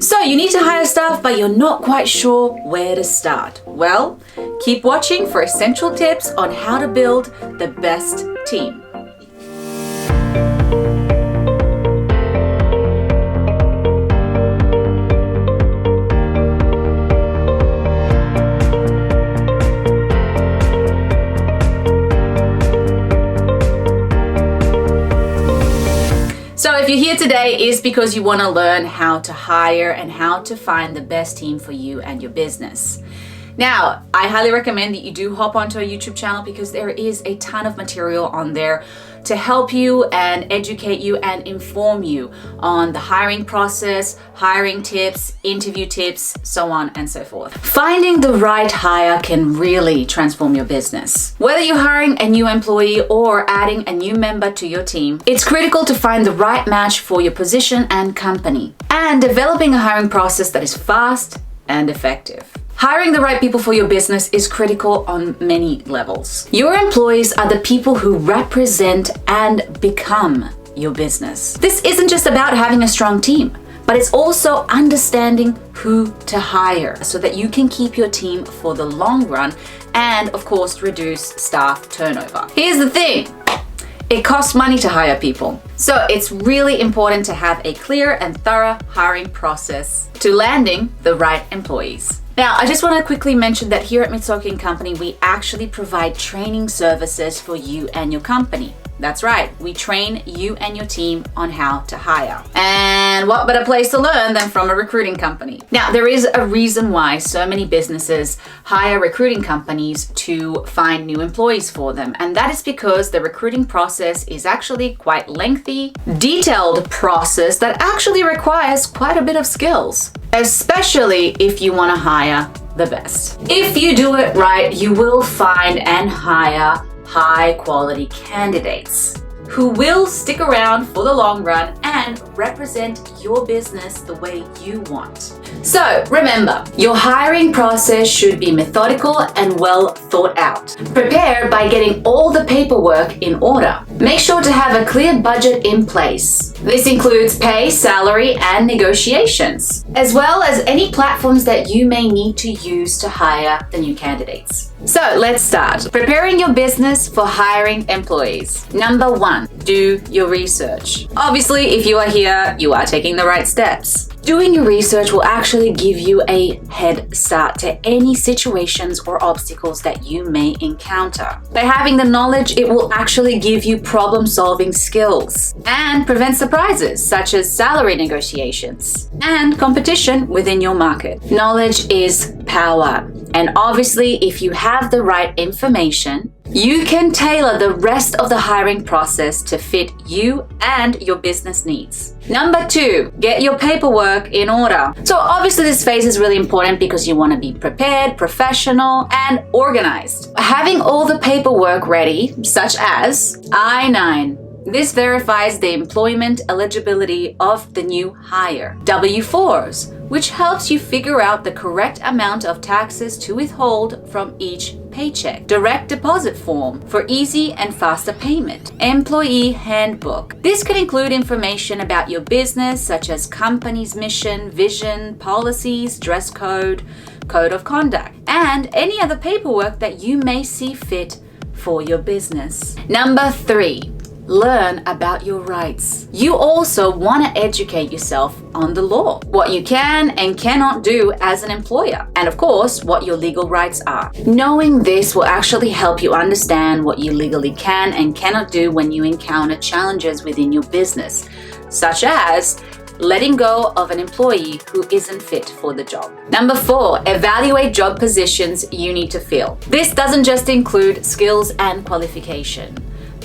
So you need to hire staff, but you're not quite sure where to start. Well, keep watching for essential tips on how to build the best team. So if you're here today, it's because you want to learn how to hire and how to find the best team for you and your business. Now, I highly recommend that you do hop onto our YouTube channel because there is a ton of material on there to help you and educate you and inform you on the hiring process, hiring tips, interview tips, so on and so forth. Finding the right hire can really transform your business. Whether you're hiring a new employee or adding a new member to your team, it's critical to find the right match for your position and company, and developing a hiring process that is fast and effective. Hiring the right people for your business is critical on many levels. Your employees are the people who represent and become your business. This isn't just about having a strong team, but it's also understanding who to hire so that you can keep your team for the long run and, of course, reduce staff turnover. Here's the thing. It costs money to hire people. So it's really important to have a clear and thorough hiring process to landing the right employees. Now, I just want to quickly mention that here at Mitsuoka Company, we actually provide training services for you and your company. That's right, we train you and your team on how to hire. And what better place to learn than from a recruiting company? Now, there is a reason why so many businesses hire recruiting companies to find new employees for them. And that is because the recruiting process is actually quite lengthy, detailed process that actually requires quite a bit of skills, especially if you want to hire the best. If you do it right, you will find and hire high quality candidates who will stick around for the long run and represent your business the way you want. So remember, your hiring process should be methodical and well thought out. Prepare by getting all the paperwork in order. Make sure to have a clear budget in place. This includes pay, salary, and negotiations, as well as any platforms that you may need to use to hire the new candidates. So let's start. Preparing your business for hiring employees. Number 1, do your research. Obviously, if you are here, you are taking the right steps. Doing your research will actually give you a head start to any situations or obstacles that you may encounter. By having the knowledge, it will actually give you problem-solving skills and prevent surprises such as salary negotiations and competition within your market. Knowledge is power. And obviously, if you have the right information, you can tailor the rest of the hiring process to fit you and your business needs. Number 2, get your paperwork in order. So obviously this phase is really important because you want to be prepared, professional, and organized. Having all the paperwork ready, such as I-9, this verifies the employment eligibility of the new hire. W-4s, which helps you figure out the correct amount of taxes to withhold from each paycheck. Direct deposit form for easy and faster payment. Employee handbook. This can include information about your business, such as company's mission, vision, policies, dress code, code of conduct, and any other paperwork that you may see fit for your business. Number 3. Learn about your rights. You also want to educate yourself on the law, what you can and cannot do as an employer, and of course, what your legal rights are. Knowing this will actually help you understand what you legally can and cannot do when you encounter challenges within your business, such as letting go of an employee who isn't fit for the job. Number 4, evaluate job positions you need to fill. This doesn't just include skills and qualification,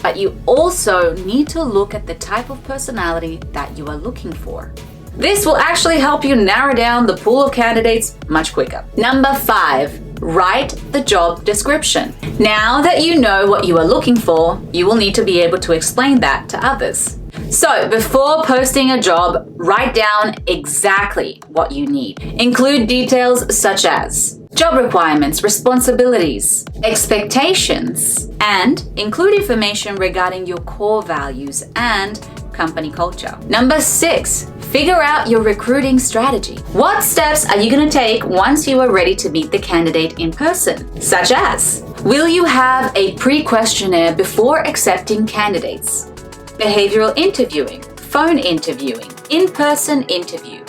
but you also need to look at the type of personality that you are looking for. This will actually help you narrow down the pool of candidates much quicker. Number 5, write the job description. Now that you know what you are looking for, you will need to be able to explain that to others. So before posting a job, write down exactly what you need. Include details such as job requirements, responsibilities, expectations, and include information regarding your core values and company culture. Number 6, figure out your recruiting strategy. What steps are you going to take once you are ready to meet the candidate in person? Such as, will you have a pre-questionnaire before accepting candidates? Behavioral interviewing, phone interviewing, in-person interview,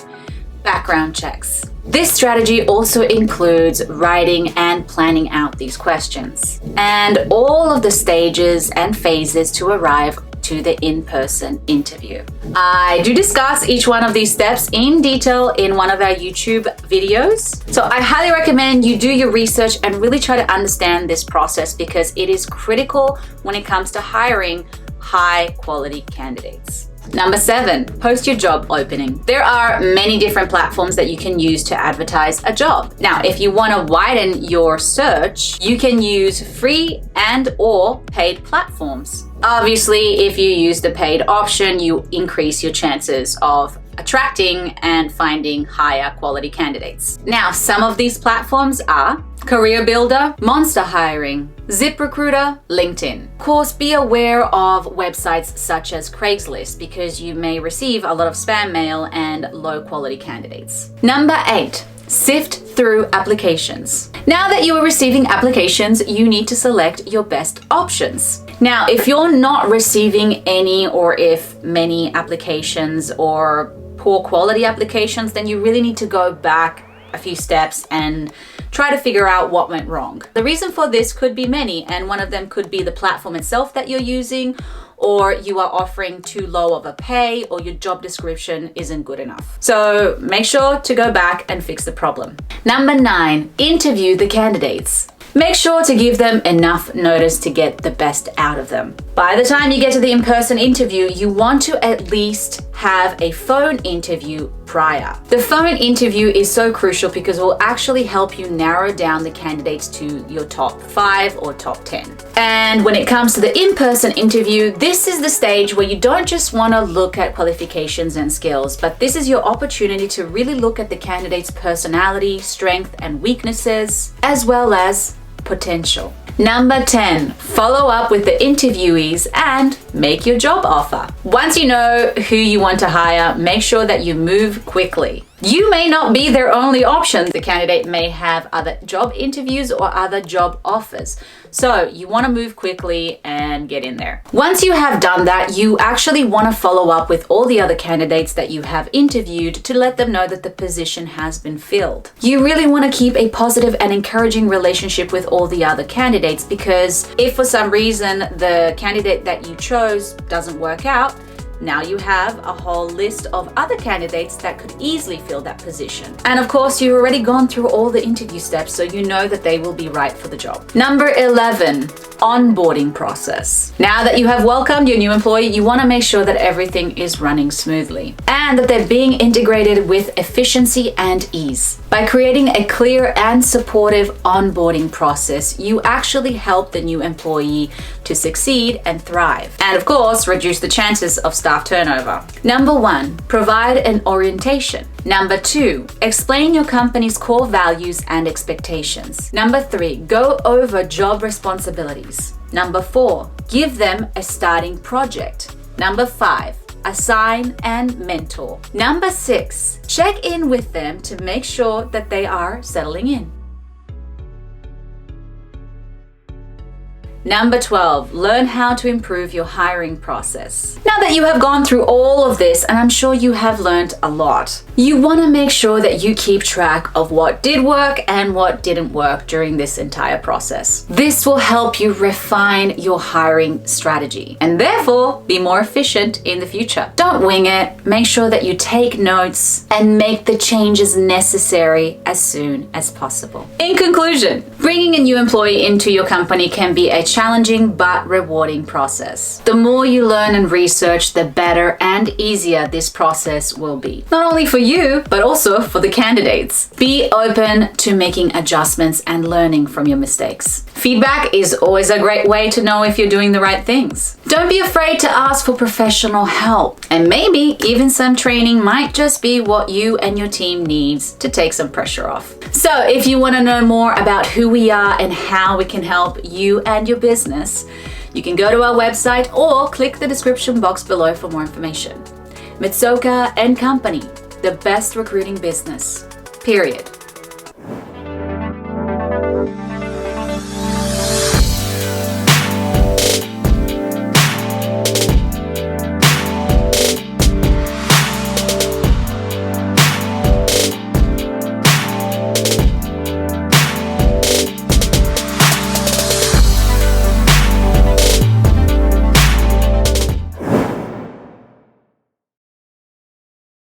background checks. This strategy also includes writing and planning out these questions and all of the stages and phases to arrive to the in-person interview. I do discuss each one of these steps in detail in one of our YouTube videos. So I highly recommend you do your research and really try to understand this process because it is critical when it comes to hiring high quality candidates. Number 7, post your job opening. There are many different platforms that you can use to advertise a job. Now, if you want to widen your search, you can use free and or paid platforms. Obviously, if you use the paid option, you increase your chances of attracting and finding higher quality candidates. Now, some of these platforms are Career Builder, Monster Hiring, ZipRecruiter, LinkedIn. Of course, be aware of websites such as Craigslist because you may receive a lot of spam mail and low quality candidates. Number 8, sift through applications. Now that you are receiving applications, you need to select your best options. Now, if you're not receiving any or if many applications or poor quality applications, then you really need to go back a few steps and try to figure out what went wrong. The reason for this could be many, and one of them could be the platform itself that you're using, or you are offering too low of a pay, or your job description isn't good enough. So make sure to go back and fix the problem. Number 9, interview the candidates. Make sure to give them enough notice to get the best out of them. By the time you get to the in-person interview, you want to at least have a phone interview prior. The phone interview is so crucial because it will actually help you narrow down the candidates to your top 5 or top 10. And when it comes to the in-person interview, this is the stage where you don't just want to look at qualifications and skills, but this is your opportunity to really look at the candidate's personality, strength, and weaknesses, as well as potential. Number 10, follow up with the interviewees and make your job offer. Once you know who you want to hire, make sure that you move quickly. You may not be their only option. The candidate may have other job interviews or other job offers. So you want to move quickly and get in there. Once you have done that, you actually want to follow up with all the other candidates that you have interviewed to let them know that the position has been filled. You really want to keep a positive and encouraging relationship with all the other candidates because if for some reason the candidate that you chose doesn't work out, now you have a whole list of other candidates that could easily fill that position. And of course, you've already gone through all the interview steps, so you know that they will be right for the job. Number 11, onboarding process. Now that you have welcomed your new employee, you want to make sure that everything is running smoothly and that they're being integrated with efficiency and ease. By creating a clear and supportive onboarding process, you actually help the new employee to succeed and thrive. And of course, reduce the chances of staff turnover. Number 1, provide an orientation. Number 2, explain your company's core values and expectations. Number 3, go over job responsibilities. Number 4, give them a starting project. Number 5, assign and mentor. Number 6, check in with them to make sure that they are settling in. Number 12, learn how to improve your hiring process. Now that you have gone through all of this, and I'm sure you have learned a lot, you want to make sure that you keep track of what did work and what didn't work during this entire process. This will help you refine your hiring strategy and therefore be more efficient in the future. Don't wing it. Make sure that you take notes and make the changes necessary as soon as possible. In conclusion, bringing a new employee into your company can be a challenging but rewarding process. The more you learn and research, the better and easier this process will be. Not only for you, but also for the candidates. Be open to making adjustments and learning from your mistakes. Feedback is always a great way to know if you're doing the right things. Don't be afraid to ask for professional help, and maybe even some training might just be what you and your team needs to take some pressure off. So if you want to know more about who we are and how we can help you and your business, You can go to our website or click the description box below for more information. Mitsuoka Company, the best recruiting business. Period.